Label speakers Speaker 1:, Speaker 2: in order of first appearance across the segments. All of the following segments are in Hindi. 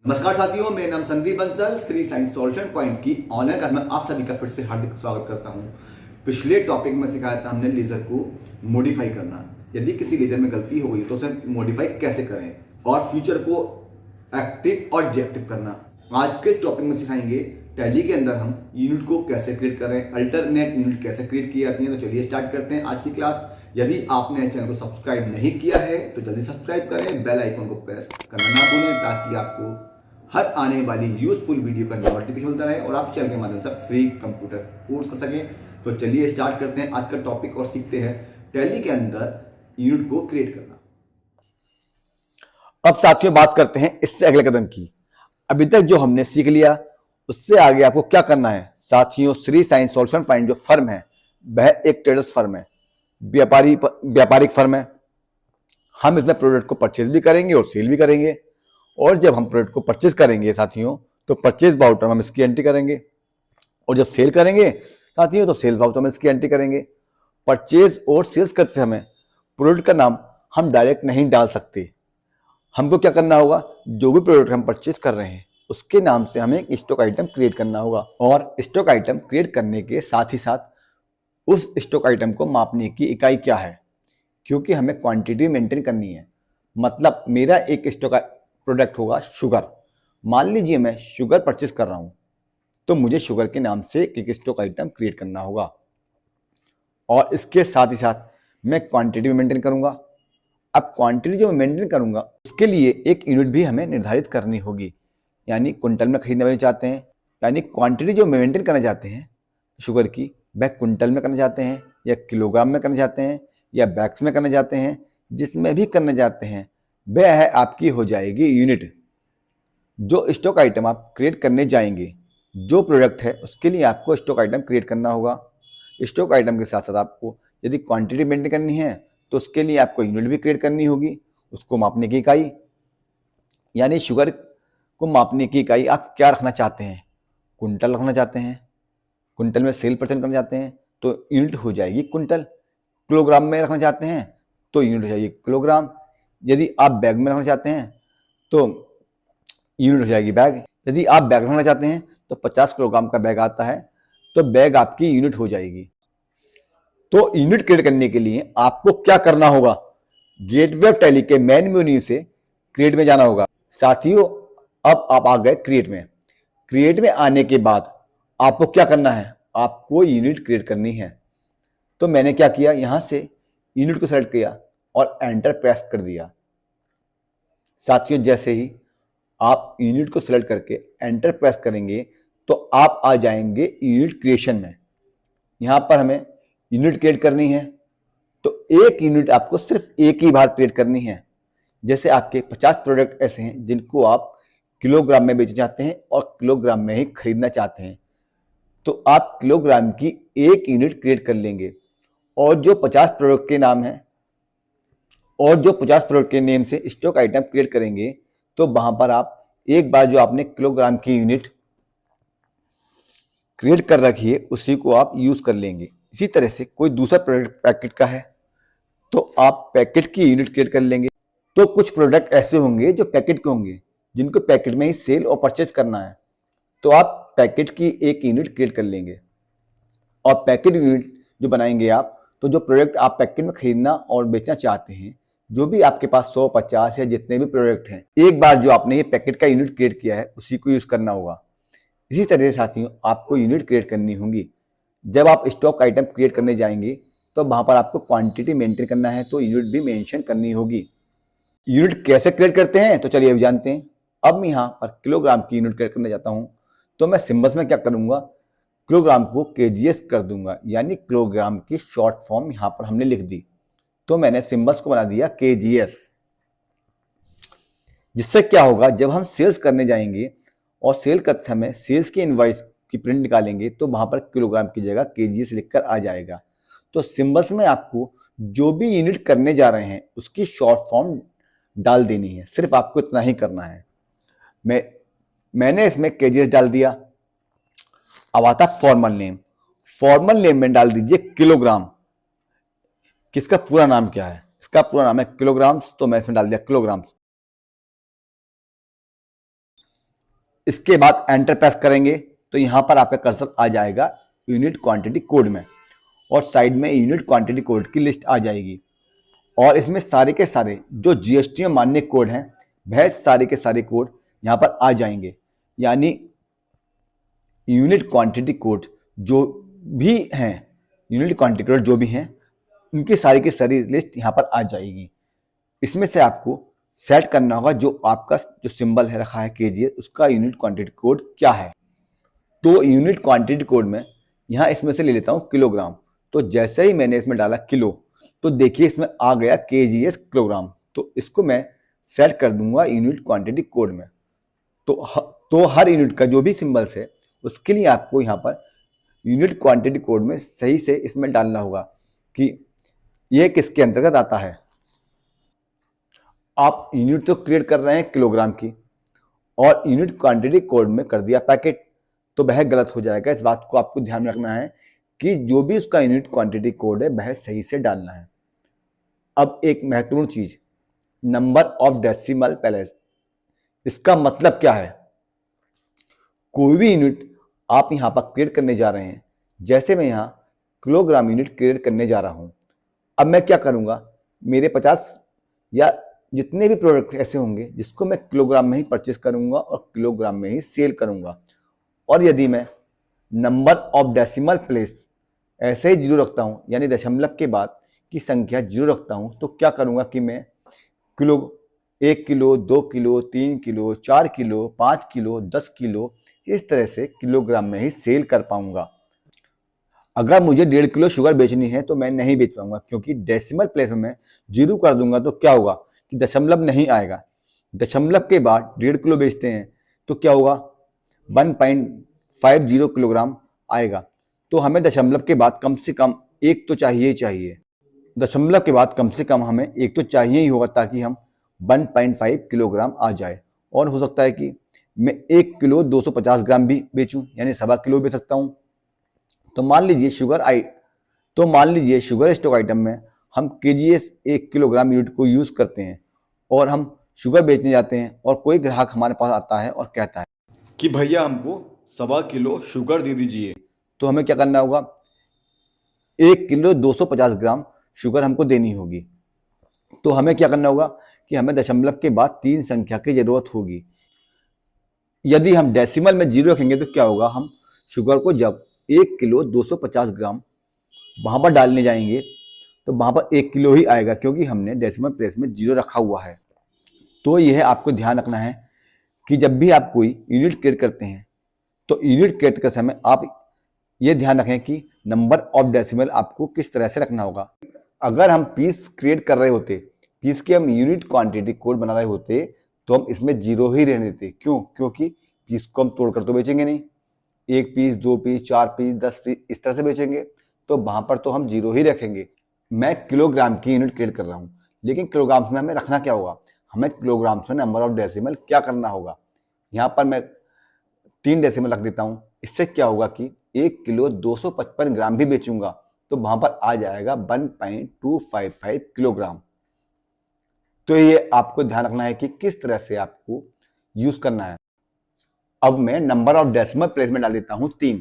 Speaker 1: नमस्कार साथियों, मेरा नाम Sandeep Bansal Shri science solution point की ऑनलाइन क्लास में आप सभी का फिर से हार्दिक स्वागत करता हूं। पिछले टॉपिक में सिखाया था हमने लेजर को मॉडिफाई करना। यदि किसी लेजर में गलती हो गई तो उसे मॉडिफाई कैसे करें और फ्यूचर को एक्टिव और डिएक्टिव करना। आज के इस टॉपिक में सिखाएंगे टैली के अंदर हम यूनिट को कैसे क्रिएट करें, अल्टरनेट यूनिट कैसे क्रिएट की जाती है। तो चलिए स्टार्ट करते हैं आज की क्लास। यदि आपने चैनल को सब्सक्राइब नहीं किया है तो जल्दी सब्सक्राइब करें, बेल आइकन को प्रेस करना ना भूलें ताकि आपको हर आने वाली यूजफुल वीडियो का नोटिफिकेशन मिलता रहे और आप चैनल के माध्यम से फ्री कंप्यूटर कोर्स कर सकें। तो चलिए स्टार्ट करते हैं आज का टॉपिक और सीखते हैं टैली के अंदर यूनिट को क्रिएट करना।
Speaker 2: अब साथियों बात करते हैं इससे अगले कदम की। अभी तक जो हमने सीख लिया उससे आगे आपको क्या करना है। साथियों, श्री साइंस सॉल्यूशन फाइंड जो फर्म है वह एक ट्रेडर्स फर्म है, व्यापारिक फर्म है। हम इसमें प्रोडक्ट को परचेज भी करेंगे और सेल भी करेंगे। और जब हम प्रोडक्ट को परचेज करेंगे साथियों तो परचेज वाउचर में हम इसकी एंट्री करेंगे और जब सेल करेंगे साथियों तो सेल्स वाउचर में इसकी एंट्री करेंगे। परचेज और सेल्स करते समय प्रोडक्ट का नाम हम डायरेक्ट नहीं डाल सकते। हमको क्या करना होगा, जो भी प्रोडक्ट हम परचेज कर रहे हैं उसके नाम से हमें एक स्टॉक आइटम क्रिएट करना होगा और स्टॉक आइटम क्रिएट करने के साथ ही साथ उस स्टॉक आइटम को मापने की इकाई क्या है, क्योंकि हमें क्वांटिटी मेंटेन करनी है। मतलब मेरा एक स्टॉक प्रोडक्ट होगा शुगर। मान लीजिए मैं शुगर परचेज कर रहा हूं तो मुझे शुगर के नाम से एक स्टॉक आइटम क्रिएट करना होगा और इसके साथ ही साथ मैं क्वांटिटी भी मेंटेन करूंगा। अब क्वांटिटी जो मैं मेंटेन करूंगा उसके लिए एक यूनिट भी हमें निर्धारित करनी होगी, यानी कुंटल में खरीदना भी चाहते हैं, यानी क्वांटिटी जो मेंटेन करना चाहते हैं शुगर की वह कुंटल में करना चाहते हैं या किलोग्राम में करना चाहते हैं या बैग्स में करना चाहते हैं, जिसमें भी करना चाहते हैं वह है आपकी हो जाएगी यूनिट। जो स्टॉक आइटम आप क्रिएट करने जाएंगे, जो प्रोडक्ट है उसके लिए आपको स्टॉक आइटम क्रिएट करना होगा। स्टॉक आइटम के साथ साथ आपको यदि क्वांटिटी मेंटेन करनी है तो उसके लिए आपको यूनिट भी क्रिएट करनी होगी, उसको मापने की इकाई। यानी शुगर को मापने की इकाई आप क्या रखना चाहते हैं, कुंटल रखना चाहते हैं, कुंटल में सेल परसेंट करना चाहते हैं तो यूनिट हो जाएगी कुंटल। किलोग्राम में रखना चाहते हैं तो यूनिट हो जाएगी किलोग्राम। यदि आप बैग में रखना चाहते हैं तो यूनिट हो जाएगी बैग। यदि आप बैग रखना चाहते हैं तो 50 किलोग्राम का बैग आता है तो बैग आपकी यूनिट हो जाएगी। तो यूनिट क्रिएट करने के लिए आपको क्या करना होगा, गेटवे ऑफ टैली के मेन मेन्यू से क्रिएट में जाना होगा। साथियों, अब आप आ गए क्रिएट में। क्रिएट में आने के बाद आपको क्या करना है, आपको यूनिट क्रिएट करनी है। तो मैंने क्या किया, यहां से यूनिट को सेलेक्ट किया और एंटर प्रेस कर दिया। साथियों, जैसे ही आप यूनिट को सिलेक्ट करके एंटर प्रेस करेंगे तो आप आ जाएंगे यूनिट क्रिएशन में। यहां पर हमें यूनिट क्रिएट करनी है तो एक यूनिट आपको सिर्फ एक ही बार क्रिएट करनी है। जैसे आपके 50 प्रोडक्ट ऐसे हैं जिनको आप किलोग्राम में बेचना चाहते हैं और किलोग्राम में ही खरीदना चाहते हैं, तो आप किलोग्राम की एक यूनिट क्रिएट कर लेंगे और जो 50 प्रोडक्ट के नाम है और जो 50 प्रोडक्ट के नेम से स्टॉक आइटम क्रिएट करेंगे तो वहां पर आप एक बार जो आपने किलोग्राम की यूनिट क्रिएट कर रखी है उसी को आप यूज कर लेंगे। इसी तरह से कोई दूसरा प्रोडक्ट पैकेट का है तो आप पैकेट की यूनिट क्रिएट कर लेंगे। तो कुछ प्रोडक्ट ऐसे होंगे जो पैकेट के होंगे जिनको पैकेट में ही सेल और परचेज करना है, तो आप पैकेट की एक यूनिट क्रिएट कर लेंगे और पैकेट यूनिट जो बनाएंगे आप, तो जो प्रोडक्ट आप पैकेट में खरीदना और बेचना चाहते हैं, जो भी आपके पास 100, 50 या जितने भी प्रोडक्ट हैं, एक बार जो आपने ये पैकेट का यूनिट क्रिएट किया है उसी को यूज करना होगा। इसी तरह से साथियों आपको यूनिट क्रिएट करनी होगी। जब आप स्टॉक आइटम क्रिएट करने जाएंगे तो वहां पर आपको क्वांटिटी मेंटेन करना है तो यूनिट भी मेंशन करनी होगी। यूनिट कैसे क्रिएट करते हैं तो चलिए अभी जानते हैं। अब मैं यहाँ पर किलोग्राम की यूनिट क्रिएट करने जाता हूँ तो मैं सिंबल्स में क्या करूंगा, किलोग्राम को केजीएस कर दूंगा, यानी किलोग्राम की शॉर्ट फॉर्म यहाँ पर हमने लिख दी। तो मैंने सिंबल्स को बना दिया केजीएस। जिससे क्या होगा, जब हम सेल्स करने जाएंगे और सेल करते समय सेल्स की इनवॉइस की प्रिंट निकालेंगे तो वहां पर किलोग्राम की जगह केजीएस लिखकर आ जाएगा। तो सिंबल्स में आपको जो भी यूनिट करने जा रहे हैं उसकी शॉर्ट फॉर्म डाल देनी है, सिर्फ आपको इतना ही करना है। मैंने इसमें केजीएस डाल दिया। अब आता फॉर्मल नेम। फॉर्मल नेम में डाल दीजिए किलोग्राम। किसका पूरा नाम क्या है, इसका पूरा नाम है किलोग्राम्स, तो मैं इसमें डाल दिया किलोग्राम्स। इसके बाद एंटर प्रेस करेंगे तो यहाँ पर आपका कर्सर आ जाएगा यूनिट क्वांटिटी कोड में, और साइड में यूनिट क्वांटिटी कोड की लिस्ट आ जाएगी। और इसमें सारे के सारे जो जीएसटी में मान्य कोड हैं वह सारे के सारे कोड यहाँ पर आ जाएंगे। यानी यूनिट क्वांटिटी कोड जो भी हैं, यूनिट क्वांटिटी कोड जो भी हैं, उनकी सारी की सारी लिस्ट यहाँ पर आ जाएगी। इसमें से आपको सेट करना होगा जो आपका जो सिंबल है रखा है केजीएस, उसका यूनिट क्वांटिटी कोड क्या है। तो यूनिट क्वांटिटी कोड में यहाँ इसमें से ले लेता हूँ किलोग्राम। तो जैसे ही मैंने इसमें डाला किलो, तो देखिए इसमें आ गया केजीएस किलोग्राम। तो इसको मैं सेट कर दूंगा यूनिट क्वांटिटी कोड में। तो हर यूनिट का जो भी सिंबल्स है उसके लिए आपको यहाँ पर यूनिट क्वांटिटी कोड में सही से इसमें डालना होगा कि यह किसके अंतर्गत आता है। आप यूनिट तो क्रिएट कर रहे हैं किलोग्राम की और यूनिट क्वांटिटी कोड में कर दिया पैकेट, तो वह गलत हो जाएगा। इस बात को आपको ध्यान में रखना है कि जो भी उसका यूनिट क्वांटिटी कोड है वह सही से डालना है। अब एक महत्वपूर्ण चीज, नंबर ऑफ डेसिमल प्लेस, इसका मतलब क्या है। कोई भी यूनिट आप यहाँ पर क्रिएट करने जा रहे हैं, जैसे मैं यहाँ किलोग्राम यूनिट क्रिएट करने जा रहा हूँ। अब मैं क्या करूँगा, मेरे 50 या जितने भी प्रोडक्ट ऐसे होंगे जिसको मैं किलोग्राम में ही परचेस करूँगा और किलोग्राम में ही सेल करूँगा। और यदि मैं नंबर ऑफ डेसिमल प्लेस ऐसे ही जीरो रखता हूँ, यानी दशमलव के बाद की संख्या जीरो रखता हूँ, तो क्या करूँगा कि मैं kilo 1 kilo 2 kilo 3 kilo 4 kilo 5 kilo 10 kilo इस तरह से किलोग्राम में ही सेल कर पाऊंगा। अगर मुझे 1.5 किलो शुगर बेचनी है तो मैं नहीं बेच पाऊंगा, क्योंकि डेसिमल प्लेस में मैं जीरो कर दूंगा तो क्या होगा कि दशमलव नहीं आएगा। दशमलव के बाद 1.5 किलो बेचते हैं तो क्या होगा, 1.50 किलोग्राम आएगा। तो हमें दशमलव के बाद कम से कम एक तो चाहिए ही चाहिए। दशमलव के बाद कम से कम हमें एक तो चाहिए ही होगा, ताकि हम 1.5 किलोग्राम आ जाए। और हो सकता है कि मैं 1 किलो 250 ग्राम भी बेचूं, यानी 1.25 किलो बेच सकता हूं। तो मान लीजिए शुगर स्टॉक आइटम में हम केजीएस 1 किलोग्राम यूनिट को यूज करते हैं और हम शुगर बेचने जाते हैं, और कोई ग्राहक हमारे पास आता है और कहता है
Speaker 1: कि भैया हमको 1.25 किलो शुगर दे दीजिए।
Speaker 2: तो हमें क्या करना होगा, 1 किलो 250 ग्राम शुगर हमको देनी होगी। तो हमें क्या करना होगा कि हमें दशमलव के बाद 3 संख्या की जरूरत होगी। यदि हम डेसिमल में जीरो रखेंगे तो क्या होगा, हम शुगर को जब 1 किलो 250 ग्राम वहां पर डालने जाएंगे तो वहां पर 1 किलो ही आएगा, क्योंकि हमने डेसिमल प्लेस में जीरो रखा हुआ है। तो यह आपको ध्यान रखना है कि जब भी आप कोई यूनिट क्रिएट करते हैं तो यूनिट क्रिएट करते समय आप ये ध्यान रखें कि नंबर ऑफ डेसिमल आपको किस तरह से रखना होगा। अगर हम पीस क्रिएट कर रहे होते, पीस के हम यूनिट क्वांटिटी कोड बना रहे होते, तो हम इसमें जीरो ही रहने देते। क्यों? क्योंकि पीस को हम तोड़कर तो बेचेंगे नहीं, 1 पीस 2 पीस 4 पीस 10 पीस इस तरह से बेचेंगे, तो वहां पर तो हम जीरो ही रखेंगे। मैं किलोग्राम की यूनिट क्रिएट कर रहा हूँ, लेकिन किलोग्राम्स में हमें रखना क्या होगा, हमें किलोग्राम्स में नंबर ऑफ डेसिमल क्या करना होगा। यहाँ पर मैं 3 डेसिमल रख देता हूँ। इससे क्या होगा कि 1 किलो 255 ग्राम भी बेचूंगा तो वहां पर आ जाएगा 1.255 किलोग्राम। तो ये आपको ध्यान रखना है कि किस तरह से आपको यूज करना है। अब मैं नंबर ऑफ डेसिमल प्लेस में डाल देता हूं 3।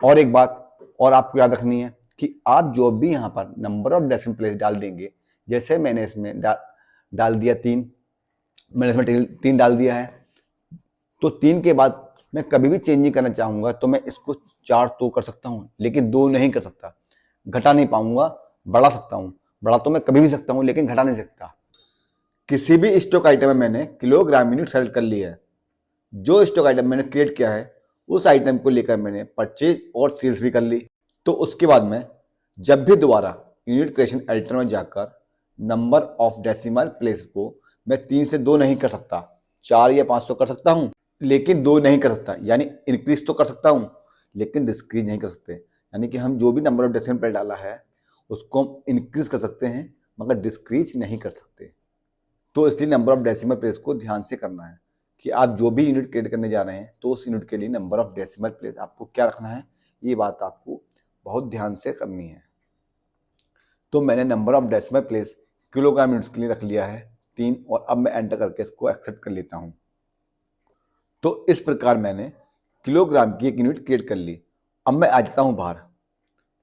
Speaker 2: और एक बात और आपको याद रखनी है कि आप जो भी यहां पर नंबर ऑफ डेसिमल प्लेस डाल देंगे, जैसे मैंने इसमें डाल दिया 3, मैंने इसमें 3 डाल दिया है, तो 3 के बाद मैं कभी भी चेंज नहीं करना चाहूंगा तो मैं इसको 4 तो कर सकता हूं, लेकिन 2 नहीं कर सकता, घटा नहीं पाऊंगा। बढ़ा सकता हूं, बढ़ा तो मैं कभी भी सकता हूं, लेकिन घटा नहीं सकता। किसी भी स्टॉक आइटम में मैंने किलोग्राम यूनिट सेलेक्ट कर लिया है। जो स्टॉक आइटम मैंने क्रिएट किया है उस आइटम को लेकर मैंने परचेज और सेल्स भी कर ली। तो उसके बाद मैं जब भी दोबारा यूनिट क्रिएशन एडिटर में जाकर नंबर ऑफ डेसिमल प्लेस को मैं 3 से 2 नहीं कर सकता, 4 या 5 तो कर सकता हूं, लेकिन 2 नहीं कर सकता। यानी इंक्रीज तो कर सकता हूं, लेकिन डिस्क्रीज नहीं कर सकते। यानी कि हम जो भी नंबर ऑफ डेसिमल प्लेस डाला है उसको हम इंक्रीज कर सकते हैं, मगर डिस्क्रीज नहीं कर सकते। तो इसलिए नंबर ऑफ डेसिमल प्लेस को ध्यान से करना है कि आप जो भी यूनिट क्रिएट करने जा रहे हैं तो उस यूनिट के लिए नंबर ऑफ डेसिमल प्लेस आपको क्या रखना है, ये बात आपको बहुत ध्यान से करनी है। तो मैंने number of decimal place kilogram units के लिए रख लिया है 3, और अब मैं एंटर करके इसको एक्सेप्ट कर लेता हूँ। तो इस प्रकार मैंने किलोग्राम की एक यूनिट क्रिएट कर ली। अब मैं आ जाता हूँ बाहर।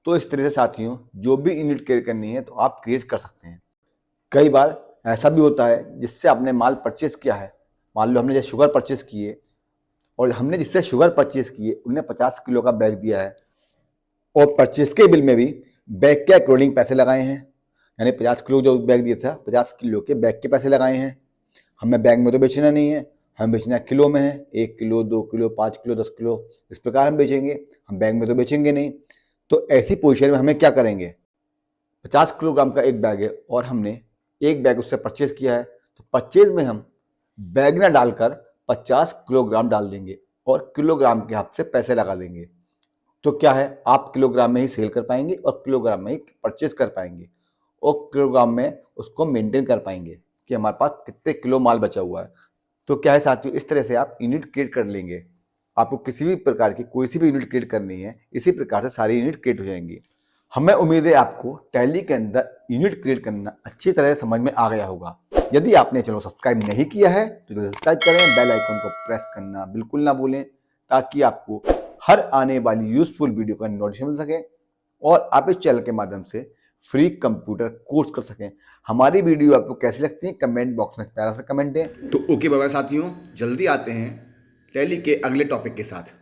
Speaker 2: तो इस तरह से साथियों जो भी यूनिट क्रिएट करनी है तो आप क्रिएट कर सकते हैं। कई बार ऐसा भी होता है जिससे आपने माल परचेज किया है, मान लो हमने जैसे शुगर परचेज किए और हमने जिससे शुगर परचेज किए उन्हें 50 किलो का बैग दिया है और परचेज के बिल में भी बैग के अकॉर्डिंग पैसे लगाए हैं, यानी 50 किलो जो बैग दिया था 50 किलो के बैग के पैसे लगाए हैं। हमें बैग में तो बेचना नहीं है, हमें बेचना किलो में है। 1 किलो 2 किलो 5 किलो 10 किलो इस प्रकार हम बेचेंगे, हम बैग में तो बेचेंगे नहीं। तो ऐसी पोजीशन में हमें क्या करेंगे, 50 किलोग्राम का एक बैग है और हमने एक बैग उससे परचेज किया है, तो परचेज में हम बैग ना डालकर 50 किलोग्राम डाल देंगे और किलोग्राम के हिसाब से पैसे लगा देंगे। तो क्या है, आप किलोग्राम में ही सेल कर पाएंगे और किलोग्राम में ही परचेज कर पाएंगे और किलोग्राम में उसको मेंटेन कर पाएंगे कि हमारे पास कितने किलो माल बचा हुआ है। तो क्या है साथियों, इस तरह से आप यूनिट क्रिएट कर लेंगे। आपको किसी भी प्रकार की कोई सी भी यूनिट क्रिएट करनी है, इसी प्रकार से सारी यूनिट क्रिएट हो जाएंगी। हमें उम्मीद है आपको टैली के अंदर यूनिट क्रिएट करना अच्छी तरह से समझ में आ गया होगा। यदि आपने चैनल सब्सक्राइब नहीं किया है तो सब्सक्राइब करें, बेल आइकन को प्रेस करना बिल्कुल ना भूलें ताकि आपको हर आने वाली यूजफुल वीडियो का नोटिफिकेशन मिल सके और आप इस चैनल के माध्यम से फ्री कंप्यूटर कोर्स कर सकें। हमारी वीडियो आपको कैसी लगती है कमेंट बॉक्स में प्यारा सा कमेंट दें।
Speaker 1: तो ओके बाय बाय साथियों, जल्दी आते हैं टैली के अगले टॉपिक के साथ।